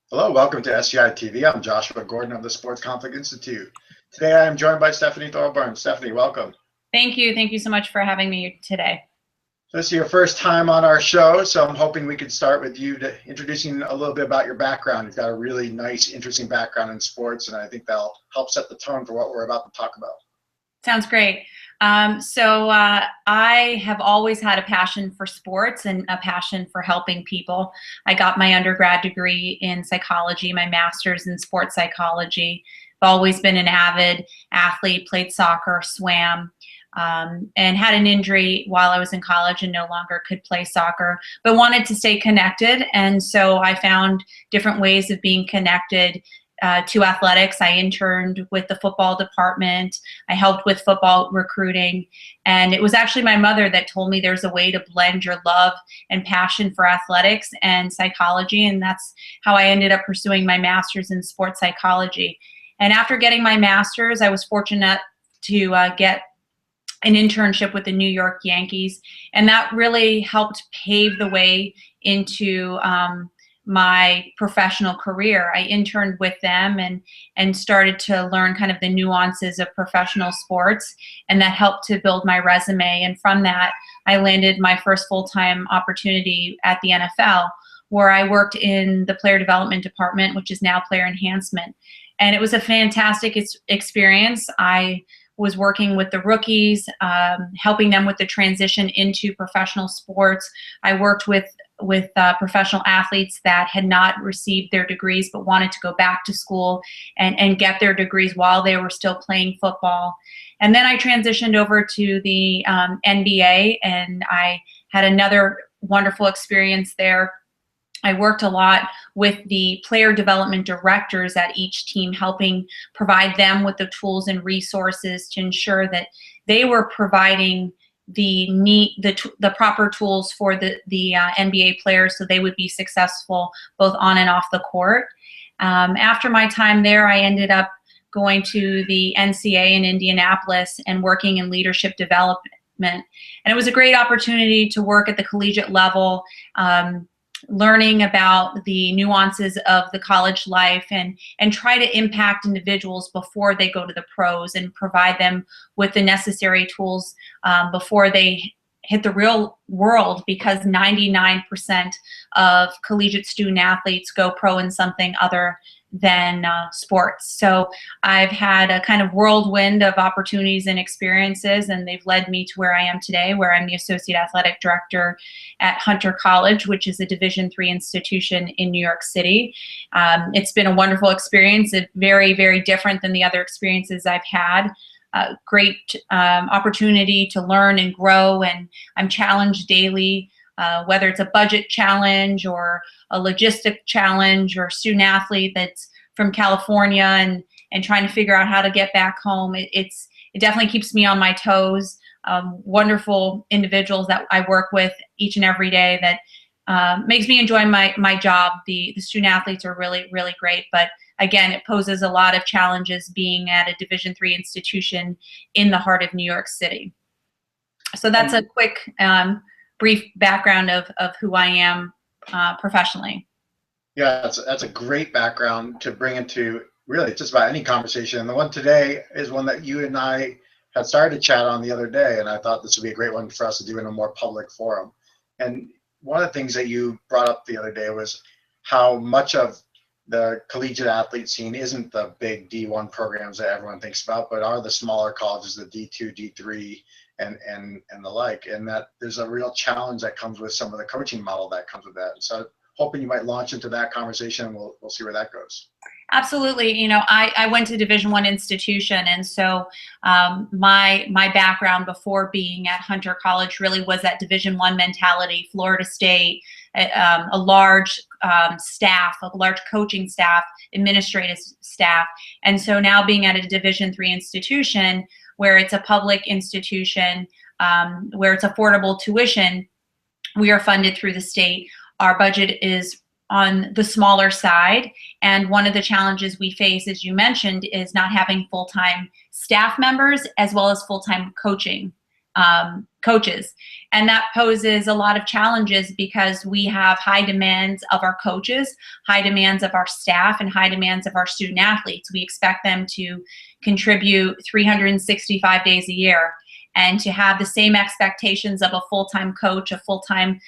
Hello, welcome to SCI TV. I'm Joshua Gordon of the Sports Conflict Institute. Today I am joined by Stephanie Thorburn. Stephanie, welcome. Thank you. Thank you so much for having me today. This is your first time on our show, so I'm hoping we could start with you introducing a little bit about your background. You've got a really nice, interesting background in sports, and I think that'll help set the tone for what we're about to talk about. Sounds great. I have always had a passion for sports and a passion for helping people. I got my undergrad degree in psychology, my master's in sports psychology. I've always been an avid athlete, played soccer, swam, and had an injury while I was in college and no longer could play soccer, but wanted to stay connected. And so I found different ways of being connected to athletics. I interned with the football department. I helped with football recruiting. And it was actually my mother that told me there's a way to blend your love and passion for athletics and psychology. And that's how I ended up pursuing my master's in sports psychology. And after getting my master's, I was fortunate to get an internship with the New York Yankees. And that really helped pave the way into my professional career. I interned with them and started to learn kind of the nuances of professional sports, and that helped to build my resume. And from that, I landed my first full-time opportunity at the NFL, where I worked in the player development department, which is now player enhancement. And it was a fantastic experience. I was working with the rookies, helping them with the transition into professional sports. I worked with professional athletes that had not received their degrees but wanted to go back to school and get their degrees while they were still playing football. And then I transitioned over to the NBA, and I had another wonderful experience there. I worked a lot with the player development directors at each team, helping provide them with the tools and resources to ensure that they were providing the proper tools for the NBA players so they would be successful both on and off the court. After my time there, I ended up going to the NCAA in Indianapolis and working in leadership development. And it was a great opportunity to work at the collegiate level, learning about the nuances of the college life and try to impact individuals before they go to the pros and provide them with the necessary tools before they hit the real world, because 99% of collegiate student athletes go pro in something other than sports. So I've had a kind of whirlwind of opportunities and experiences, and they've led me to where I am today, where I'm the Associate Athletic Director at Hunter College, which is a Division III institution in New York City. It's been a wonderful experience. It's very, very different than the other experiences I've had. Great opportunity to learn and grow, and I'm challenged daily, whether it's a budget challenge or a logistic challenge, or a student athlete that's from California and trying to figure out how to get back home. It definitely keeps me on my toes. Wonderful individuals that I work with each and every day that makes me enjoy my job. The student athletes are really, really great, but again, it poses a lot of challenges being at a Division III institution in the heart of New York City. So that's a quick, brief background of who I am professionally. Yeah, that's a great background to bring into really just about any conversation. And the one today is one that you and I had started to chat on the other day, and I thought this would be a great one for us to do in a more public forum. And one of the things that you brought up the other day was how much of the collegiate athlete scene isn't the big D1 programs that everyone thinks about, but are the smaller colleges, the D2, D3, and the like, and that there's a real challenge that comes with some of the coaching model that comes with that. So hoping you might launch into that conversation, and we'll see where that goes. Absolutely. You know, I went to Division I institution, and so my background before being at Hunter College really was that Division I mentality, Florida State, a large staff, a large coaching staff, administrative staff. And so now being at a Division III institution, where it's a public institution, where it's affordable tuition, we are funded through the state. Our budget is on the smaller side, and one of the challenges we face, as you mentioned, is not having full-time staff members as well as full-time coaches. And that poses a lot of challenges because we have high demands of our coaches, high demands of our staff, and high demands of our student athletes. We expect them to contribute 365 days a year. And to have the same expectations of a full-time coach, a full-time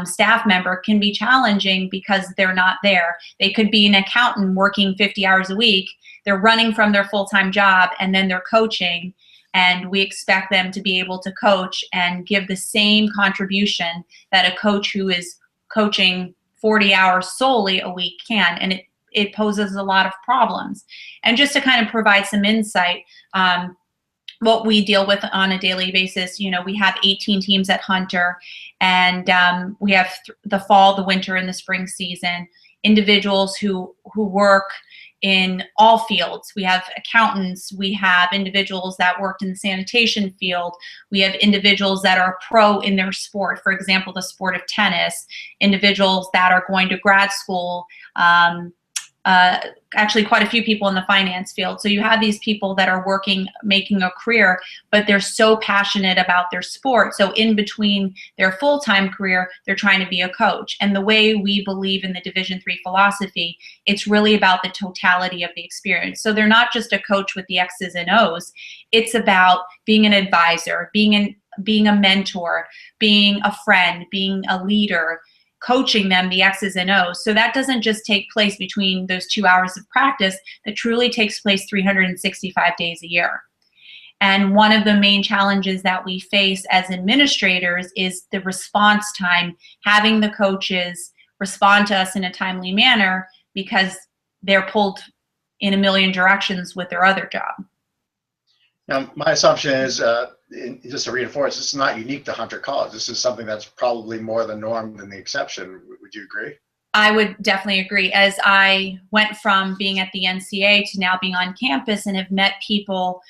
staff member can be challenging because they're not there. They could be an accountant working 50 hours a week. They're running from their full-time job and then they're coaching. And we expect them to be able to coach and give the same contribution that a coach who is coaching 40 hours solely a week can. And it poses a lot of problems. And just to kind of provide some insight, what we deal with on a daily basis, we have 18 teams at Hunter, and we have the fall, the winter, and the spring season. Individuals who work in all fields. We have accountants, we have individuals that worked in the sanitation field, we have individuals that are pro in their sport, for example, the sport of tennis, individuals that are going to grad school, actually quite a few people in the finance field. So you have these people that are working, making a career, but they're so passionate about their sport. So in between their full-time career, they're trying to be a coach. And the way we believe in the Division III philosophy, it's really about the totality of the experience. So they're not just a coach with the X's and O's. It's about being an advisor, being a mentor, being a friend, being a leader, coaching them the X's and O's. So that doesn't just take place between those 2 hours of practice, that truly takes place 365 days a year. And one of the main challenges that we face as administrators is the response time, having the coaches respond to us in a timely manner because they're pulled in a million directions with their other job. Now, my assumption is, just to reinforce, this is not unique to Hunter College. This is something that's probably more the norm than the exception. Would you agree? I would definitely agree. As I went from being at the NCAA to now being on campus and have met people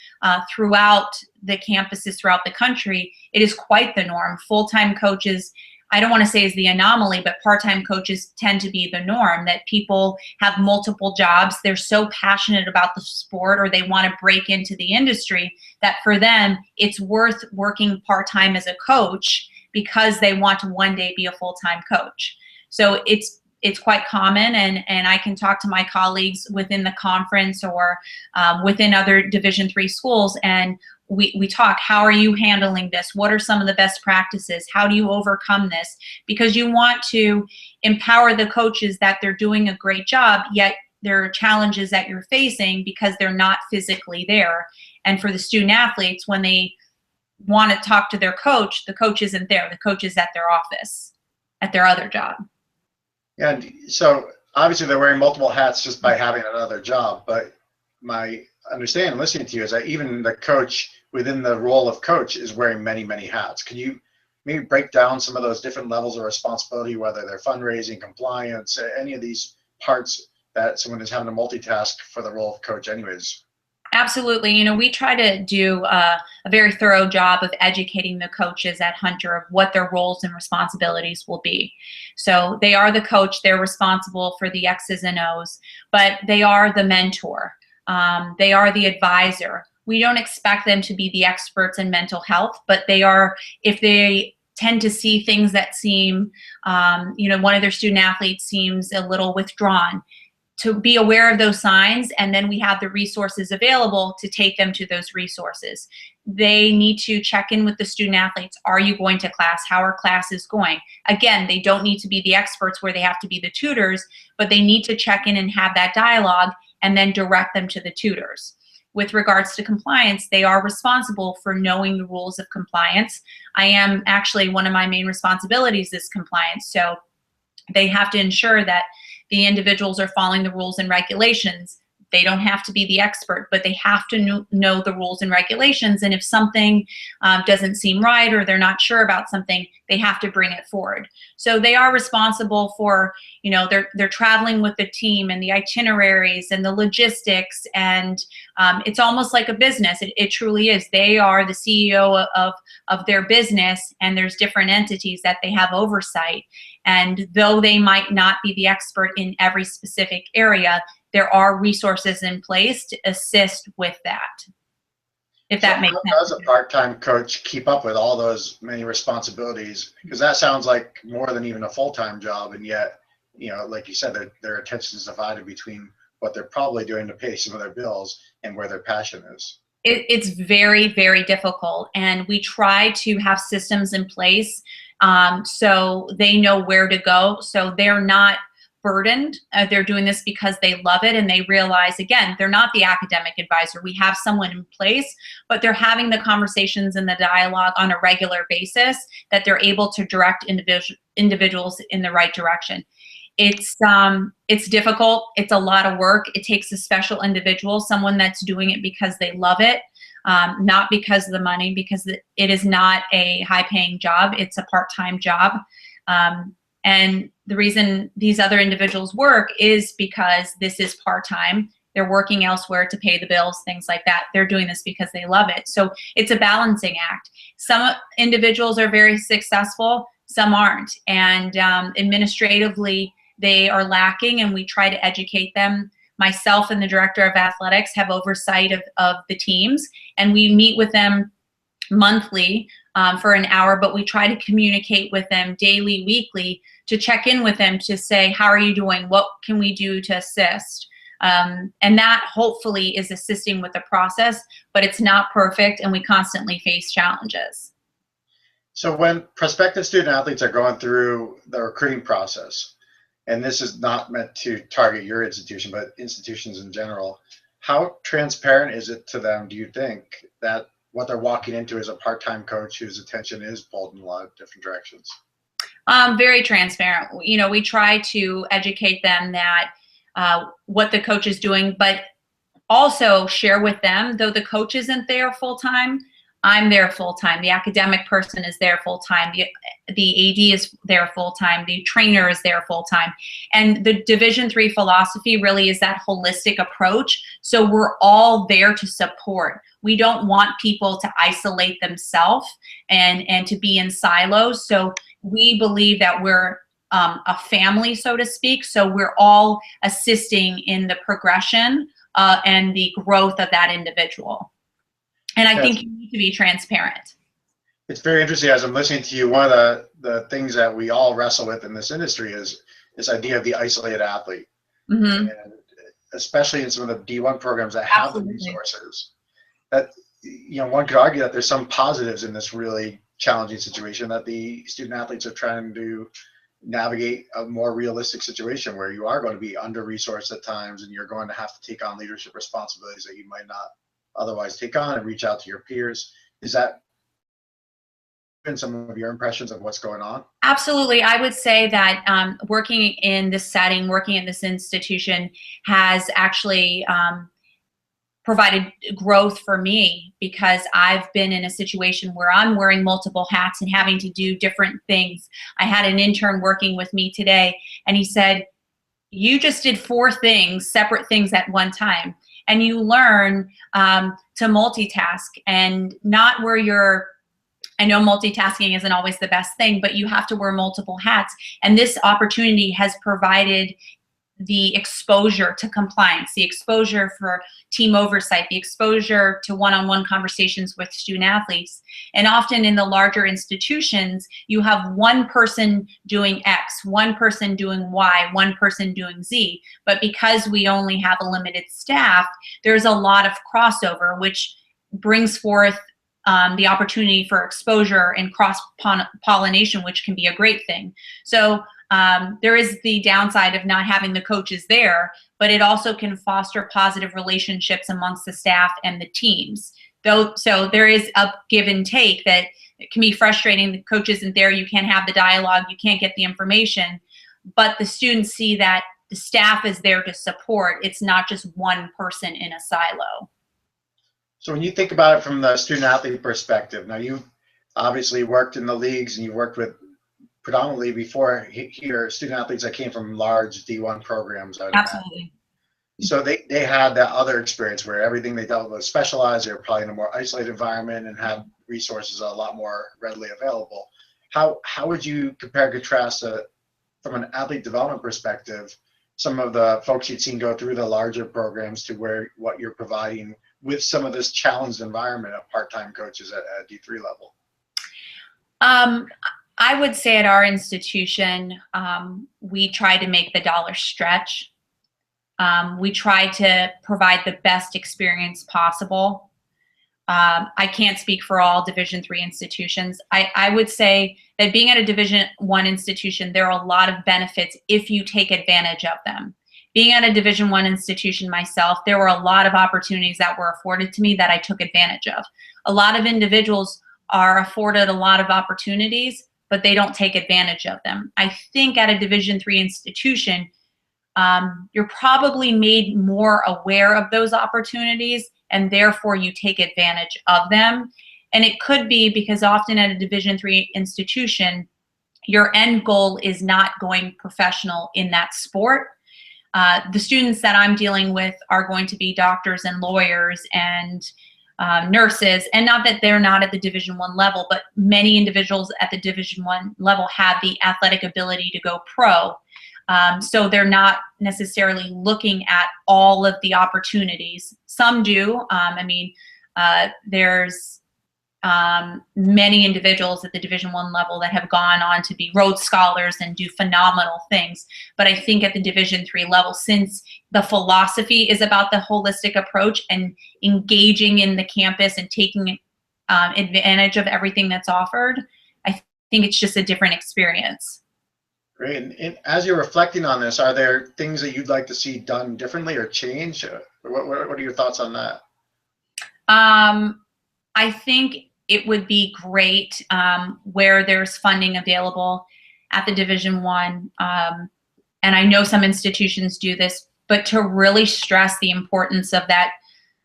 throughout the campuses throughout the country, it is quite the norm. Full-time coaches, I don't want to say is the anomaly, but part-time coaches tend to be the norm, that people have multiple jobs. They're so passionate about the sport, or they want to break into the industry, that for them, it's worth working part-time as a coach because they want to one day be a full-time coach. So it's quite common, and I can talk to my colleagues within the conference or within other Division III schools, and we talk, how are you handling this? What are some of the best practices? How do you overcome this? Because you want to empower the coaches that they're doing a great job, yet there are challenges that you're facing because they're not physically there. And for the student athletes, when they want to talk to their coach, the coach isn't there. The coach is at their office, at their other job. And so obviously they're wearing multiple hats just by having another job, but my understanding listening to you is that even the coach within the role of coach is wearing many, many hats. Can you maybe break down some of those different levels of responsibility, whether they're fundraising, compliance, any of these parts that someone is having to multitask for the role of coach anyways? Absolutely. We try to do a very thorough job of educating the coaches at Hunter of what their roles and responsibilities will be. So they are the coach, they're responsible for the X's and O's, but they are the mentor. They are the advisor. We don't expect them to be the experts in mental health, but they are, if they tend to see things that seem, one of their student athletes seems a little withdrawn, to be aware of those signs, and then we have the resources available to take them to those resources. They need to check in with the student athletes. Are you going to class? How are classes going? Again, they don't need to be the experts where they have to be the tutors, but they need to check in and have that dialogue and then direct them to the tutors. With regards to compliance, they are responsible for knowing the rules of compliance. I am actually, one of my main responsibilities is compliance. So they have to ensure that the individuals are following the rules and regulations. They don't have to be the expert, but they have to know the rules and regulations. And if something doesn't seem right, or they're not sure about something, they have to bring it forward. So they are responsible for, they're traveling with the team and the itineraries and the logistics. And it's almost like a business. It truly is. They are the CEO of their business, and there's different entities that they have oversight. And though they might not be the expert in every specific area, there are resources in place to assist with that. if So that makes how sense. does a part-time coach keep up with all those many responsibilities? Because that sounds like more than even a full-time job, and yet, like you said, their attention is divided between what they're probably doing to pay some of their bills and where their passion is. It's very, very difficult, and we try to have systems in place so they know where to go, so they're not burdened. They're doing this because they love it, and they realize, again, they're not the academic advisor. We have someone in place, but they're having the conversations and the dialogue on a regular basis that they're able to direct individuals in the right direction. It's difficult. It's a lot of work. It takes a special individual, someone that's doing it because they love it, not because of the money, because it is not a high-paying job. It's a part-time job. And the reason these other individuals work is because this is part-time. They're working elsewhere to pay the bills, things like that. They're doing this because they love it. So it's a balancing act. Some individuals are very successful, some aren't. And administratively, they are lacking, and we try to educate them. Myself and the director of athletics have oversight of the teams, and we meet with them monthly for an hour, but we try to communicate with them daily, weekly, to check in with them to say, how are you doing? What can we do to assist? And that hopefully is assisting with the process, but it's not perfect, and we constantly face challenges. So when prospective student athletes are going through the recruiting process, and this is not meant to target your institution, but institutions in general, how transparent is it to them, do you think, that what they're walking into is a part-time coach whose attention is pulled in a lot of different directions? Very transparent. We try to educate them that what the coach is doing, but also share with them, though the coach isn't there full-time, I'm there full-time. The academic person is there full-time. The AD is there full-time. The trainer is there full-time. And the Division III philosophy really is that holistic approach. So we're all there to support. We don't want people to isolate themselves and to be in silos. So we believe that we're a family, so to speak. So we're all assisting in the progression and the growth of that individual. And I think you need to be transparent. It's very interesting as I'm listening to you. One of the things that we all wrestle with in this industry is this idea of the isolated athlete. Mm-hmm. And especially in some of the D1 programs that have the resources. That, one could argue that there's some positives in this really challenging situation, that the student athletes are trying to navigate a more realistic situation where you are going to be under-resourced at times, and you're going to have to take on leadership responsibilities that you might not otherwise take on, and reach out to your peers. Is that been some of your impressions of what's going on? Absolutely. I would say that working in this setting, working in this institution has actually provided growth for me, because I've been in a situation where I'm wearing multiple hats and having to do different things. I had an intern working with me today, and he said, you just did 4 things, separate things at one time. And you learn to multitask, and not where you're, I know multitasking isn't always the best thing, but you have to wear multiple hats. And this opportunity has provided the exposure to compliance, the exposure for team oversight, the exposure to one-on-one conversations with student athletes. And often in the larger institutions, you have one person doing X, one person doing Y, one person doing Z. But because we only have a limited staff, there's a lot of crossover, which brings forth the opportunity for exposure and cross-pollination, which can be a great thing. So there is the downside of not having the coaches there, but it also can foster positive relationships amongst the staff and the teams. So there is a give and take that it can be frustrating. The coach isn't there, you can't have the dialogue, you can't get the information, but the students see that the staff is there to support. It's not just one person in a silo. So when you think about it from the student athlete perspective, now you've obviously worked in the leagues, and you worked with predominantly before here student athletes that came from large D1 programs. Absolutely. So they had that other experience where everything they dealt with was specialized. They were probably in a more isolated environment and had resources a lot more readily available. How would you compare and contrast from an athlete development perspective, some of the folks you'd seen go through the larger programs to what you're providing with some of this challenged environment of part-time coaches at D3 level? I would say at our institution, we try to make the dollar stretch. We try to provide the best experience possible. I can't speak for all Division III institutions. I would say that being at a Division I institution, there are a lot of benefits if you take advantage of them. Being at a Division I institution myself, there were a lot of opportunities that were afforded to me that I took advantage of. A lot of individuals are afforded a lot of opportunities, but they don't take advantage of them. I think at a Division III institution, you're probably made more aware of those opportunities, and therefore you take advantage of them. And it could be because often at a Division III institution, your end goal is not going professional in that sport. The students that I'm dealing with are going to be doctors and lawyers and nurses, and not that they're not at the Division I level, but many individuals at the Division I level have the athletic ability to go pro. So they're not necessarily looking at all of the opportunities. Some do. There's many individuals at the Division I level that have gone on to be Rhodes Scholars and do phenomenal things. But I think at the Division III level, since the philosophy is about the holistic approach and engaging in the campus and taking advantage of everything that's offered, I think it's just a different experience. Great. And as you're reflecting on this, are there things that you'd like to see done differently or change? What are your thoughts on that? I think it would be great where there's funding available at the Division I, and I know some institutions do this, but to really stress the importance of that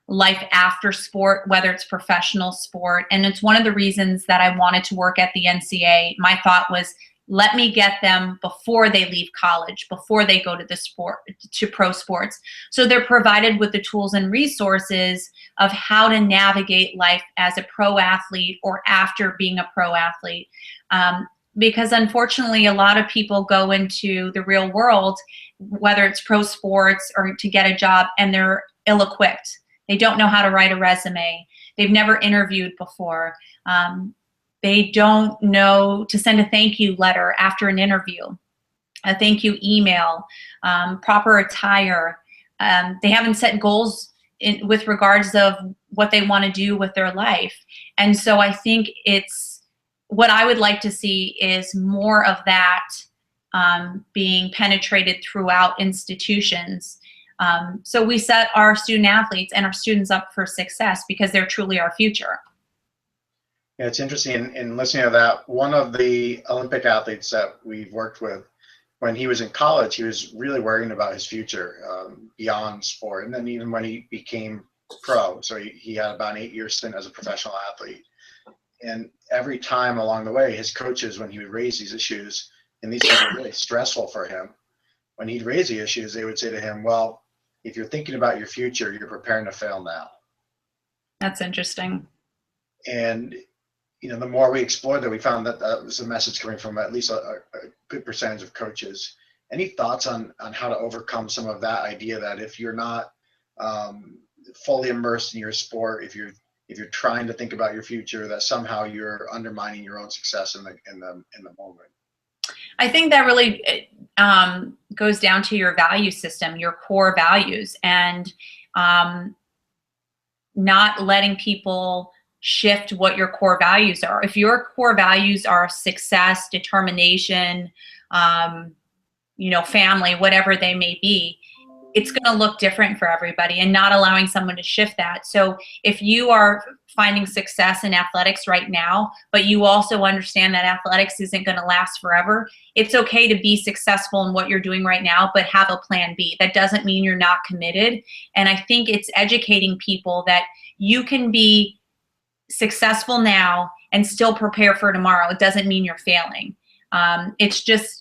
life after sport, whether it's professional sport. And it's one of the reasons that I wanted to work at the NCAA. My thought was, let me get them before they leave college, before they go to the sport, to pro sports. So they're provided with the tools and resources of how to navigate life as a pro athlete or after being a pro athlete. Because unfortunately, a lot of people go into the real world, whether it's pro sports or to get a job, and they're ill-equipped. They don't know how to write a resume. They've never interviewed before. They don't know to send a thank you letter after an interview, a thank you email, proper attire. They haven't set goals with regards of what they want to do with their life. And so I think it's what I would like to see is more of that being penetrated throughout institutions. So we set our student athletes and our students up for success because they're truly our future. Yeah, it's interesting in listening to that. One of the Olympic athletes that we've worked with, when he was in college, he was really worrying about his future beyond sport. And then even when he became pro, so he had about an 8-year stint as a professional athlete. And every time along the way, his coaches, when he would raise these issues, and these things were really stressful for him, when he'd raise the issues, they would say to him, well, if you're thinking about your future, you're preparing to fail now. That's interesting. And you know, the more we explored that, we found that that was a message coming from at least a good percentage of coaches. Any thoughts on how to overcome some of that idea that if you're not fully immersed in your sport, if you're trying to think about your future, that somehow you're undermining your own success in the moment? I think that really goes down to your value system, your core values, and not letting people shift what your core values are. If your core values are success, determination, family, whatever they may be, it's going to look different for everybody, and not allowing someone to shift that. So if you are finding success in athletics right now, but you also understand that athletics isn't going to last forever, it's okay to be successful in what you're doing right now, but have a plan B. That doesn't mean you're not committed. And I think it's educating people that you can be successful now and still prepare for tomorrow. It doesn't mean you're failing. It's just,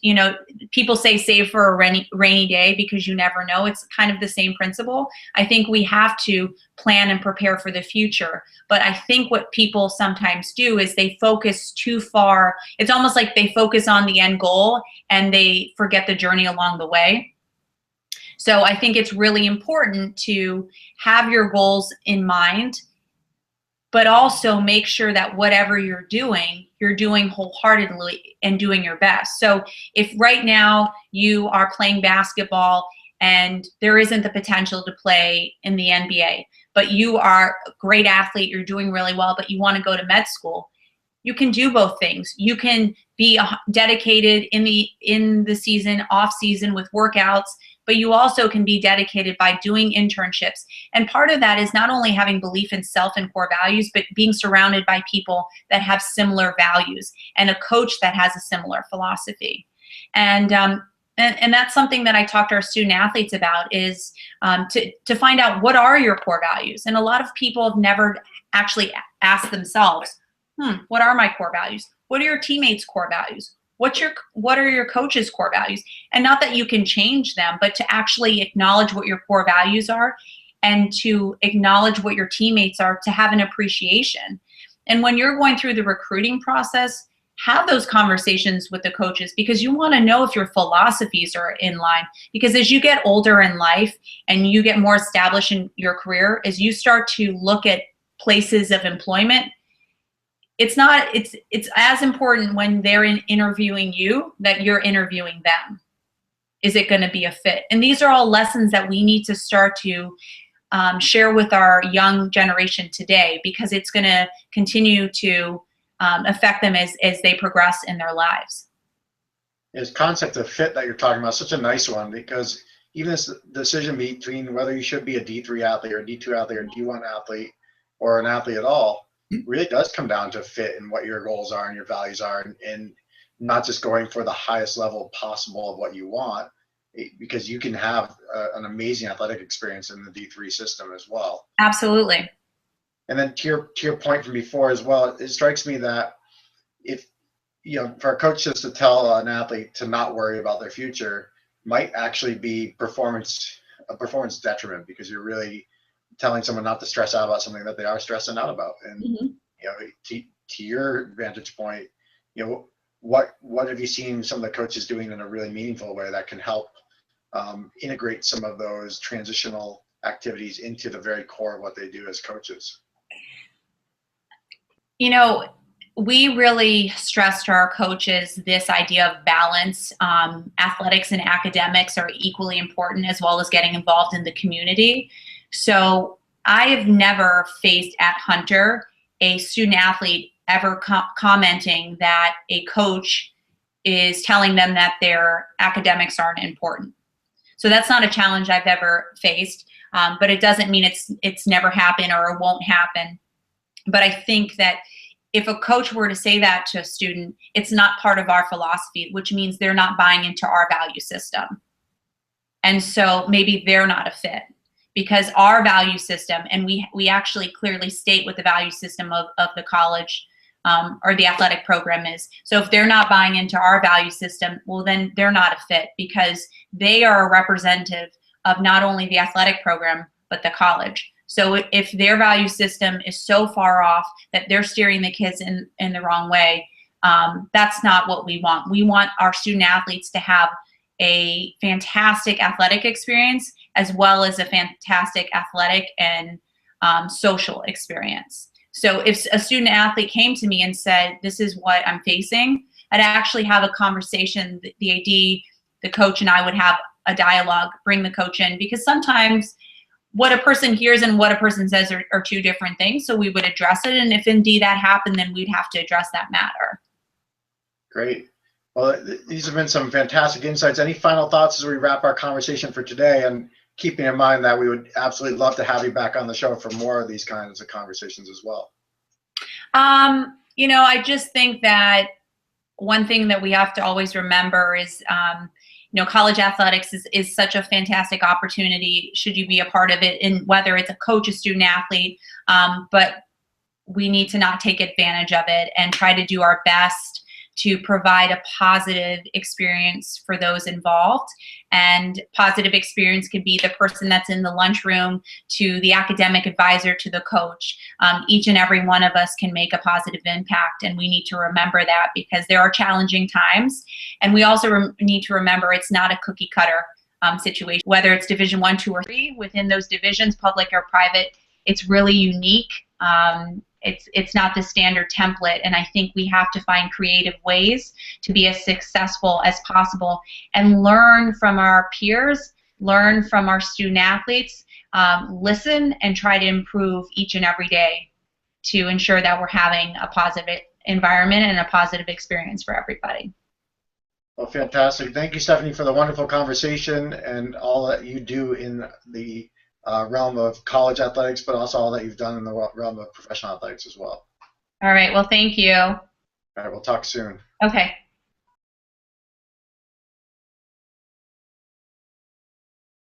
people say save for a rainy day because you never know. It's kind of the same principle. I think we have to plan and prepare for the future. But I think what people sometimes do is they focus too far. It's almost like they focus on the end goal and they forget the journey along the way. So I think it's really important to have your goals in mind, but also make sure that whatever you're doing wholeheartedly and doing your best. So if right now you are playing basketball and there isn't the potential to play in the NBA, but you are a great athlete, you're doing really well, but you want to go to med school, you can do both things. You can be dedicated in the season, off season with workouts, but you also can be dedicated by doing internships. And part of that is not only having belief in self and core values, but being surrounded by people that have similar values and a coach that has a similar philosophy. And that's something that I talk to our student athletes about, is to find out, what are your core values? And a lot of people have never actually asked themselves, what are my core values? What are your teammates' core values? What are your coach's core values? And not that you can change them, but to actually acknowledge what your core values are and to acknowledge what your teammates are, to have an appreciation. And when you're going through the recruiting process, have those conversations with the coaches, because you want to know if your philosophies are in line. Because as you get older in life and you get more established in your career, as you start to look at places of employment, it's as important when they're interviewing you that you're interviewing them. Is it going to be a fit? And these are all lessons that we need to start to share with our young generation today, because it's going to continue to affect them as they progress in their lives. This concept of fit that you're talking about is such a nice one, because even this decision between whether you should be a D3 athlete or a D2 athlete or a D1 athlete or an athlete at all really does come down to fit and what your goals are and your values are, and not just going for the highest level possible of what you want, because you can have an amazing athletic experience in the D3 system as well. Absolutely. And then to your point from before as well, it strikes me that if, for a coach just to tell an athlete to not worry about their future might actually be a performance detriment, because you're really telling someone not to stress out about something that they are stressing out about. And to your vantage point, what have you seen some of the coaches doing in a really meaningful way that can help integrate some of those transitional activities into the very core of what they do as coaches? We really stress to our coaches this idea of balance. Athletics and academics are equally important, as well as getting involved in the community. So I have never faced at Hunter a student athlete ever commenting that a coach is telling them that their academics aren't important. So that's not a challenge I've ever faced, but it doesn't mean it's never happened or it won't happen. But I think that if a coach were to say that to a student, it's not part of our philosophy, which means they're not buying into our value system. And so maybe they're not a fit, because our value system, and we actually clearly state what the value system of the college or the athletic program is. So if they're not buying into our value system, well, then they're not a fit, because they are a representative of not only the athletic program, but the college. So if their value system is so far off that they're steering the kids in the wrong way, that's not what we want. We want our student athletes to have a fantastic athletic experience, as well as a fantastic athletic and social experience. So if a student athlete came to me and said, this is what I'm facing, I'd actually have a conversation. The AD, the coach, and I would have a dialogue, bring the coach in, because sometimes what a person hears and what a person says are two different things. So we would address it. And if indeed that happened, then we'd have to address that matter. Great. Well, these have been some fantastic insights. Any final thoughts as we wrap our conversation for today? And keeping in mind that we would absolutely love to have you back on the show for more of these kinds of conversations as well. I just think that one thing that we have to always remember is, college athletics is such a fantastic opportunity, should you be a part of it, and whether it's a coach, a student athlete, but we need to not take advantage of it and try to do our best to provide a positive experience for those involved. And positive experience could be the person that's in the lunchroom to the academic advisor to the coach. Each and every one of us can make a positive impact, and we need to remember that, because there are challenging times. And we also need to remember it's not a cookie cutter. situation, whether it's Division 1, 2, or 3. Within those divisions, public or private, it's really unique. It's not the standard template, and I think we have to find creative ways to be as successful as possible and learn from our peers, learn from our student athletes, listen and try to improve each and every day to ensure that we're having a positive environment and a positive experience for everybody. Well, fantastic. Thank you, Stephanie, for the wonderful conversation and all that you do in the realm of college athletics, but also all that you've done in the realm of professional athletics as well. All right. Well, thank you. All right. We'll talk soon. Okay.